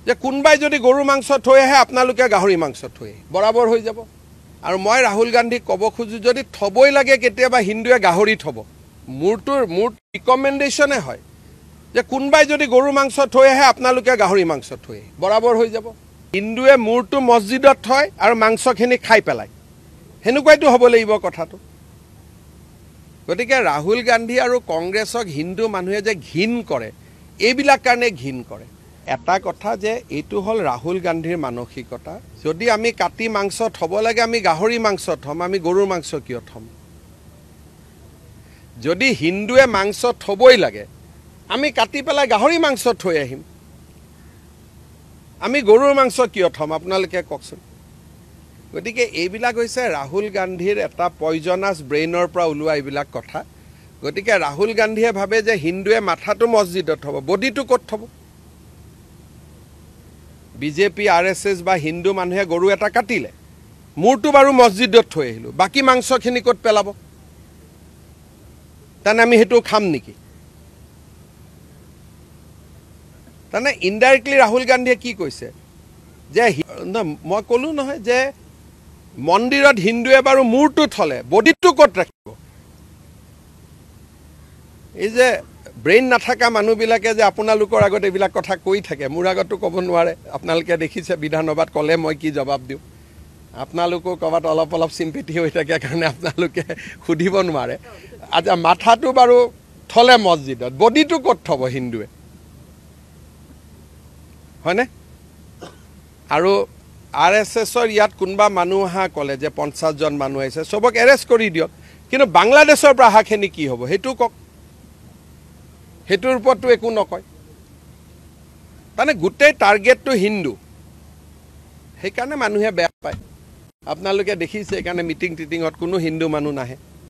যে কোনোবাই যদি গৰু মাংস থৈ আহে আপোনালোকে গাহৰি মাংস থৈ বৰাবৰ হৈ যাব। আৰু মই ৰাহুল গান্ধীক ক'ব খোজো যদি থবই লাগে কেতিয়াবা হিন্দুৱে গাহৰি থব। মোৰ ৰিকমেণ্ডেশ্যনে হয় যে কোনোবাই যদি গৰু মাংস থৈ আহে আপোনালোকে গাহৰি মাংস থৈ বৰাবৰ হৈ যাব। হিন্দুৱে মূৰটো মছজিদত থয় আৰু মাংসখিনি খাই পেলায়, সেনেকুৱাইতো হ'ব লাগিব কথাটো। গতিকে ৰাহুল গান্ধী আৰু কংগ্ৰেছক হিন্দু মানুহে যে ঘিণ কৰে, এইবিলাক কাৰণে ঘিণ কৰে। এটা কথা যে এইটো হ'ল ৰাহুল গান্ধীৰ মানসিকতা, যদি আমি কাটি মাংস থ'ব লাগে আমি গাহৰি মাংস থ'ম, আমি গৰুৰ মাংস কিয় থ'ম? যদি হিন্দুৱে মাংস থ'বই লাগে আমি কাটি পেলাই গাহৰি মাংস থৈ আহিম, আমি গৰুৰ মাংস কিয় থ'ম আপোনালোকে কওকচোন। গতিকে এইবিলাক হৈছে ৰাহুল গান্ধীৰ এটা পয়জনাছ ব্ৰেইনৰ পৰা ওলোৱা এইবিলাক কথা। গতিকে ৰাহুল গান্ধীয়ে ভাবে যে হিন্দুৱে মাথাটো মছজিদত থ'ব, বডিটো ক'ত থ'ব? বিজেপি RSS বা হিন্দু মানুহে গৰু এটা কাটিলে, মূৰটো বাৰু মছজিদত থৈ আহিলোঁ, বাকী মাংসখিনি ক'ত পেলাব? তাৰমানে আমি সেইটো খাম নেকি? তাৰমানে ইনডাইৰেক্টলি ৰাহুল গান্ধীয়ে কি কৈছে যে মই ক'লোঁ নহয় যে মন্দিৰত হিন্দুৱে বাৰু মূৰটো থ'লে বডিটো ক'ত ৰাখিব? এই যে ব্ৰেইন নাথাকা মানুহবিলাকে যে আপোনালোকৰ আগত এইবিলাক কথা কৈ থাকে, মোৰ আগতো ক'ব নোৱাৰে। আপোনালোকে দেখিছে বিধানসভাত ক'লে মই কি জবাব দিওঁ। আপোনালোকো ক'ৰবাত অলপ অলপ চিম্পেথি হৈ থাকে কাৰণে আপোনালোকে সুধিব নোৱাৰে। আচ্ছা, মাথাটো বাৰু থ'লে মছজিদত, বডিটো ক'ত থ'ব হিন্দুৱে? হয়নে? আৰু RSSৰ ইয়াত কোনোবা মানুহ অহা ক'লে যে 50জন মানুহ আহিছে, চবক এৰেষ্ট কৰি দিয়ক, কিন্তু বাংলাদেশৰ পৰা অহাখিনি কি হ'ব সেইটো কওক। সেইটোৰ ওপৰতো একো নকয়। তাৰমানে গোটেই টাৰ্গেটটো হিন্দু, সেইকাৰণে মানুহে বেয়া পায়। আপোনালোকে দেখিছে সেইকাৰণে মিটিঙত কোনো হিন্দু মানুহ নাহে।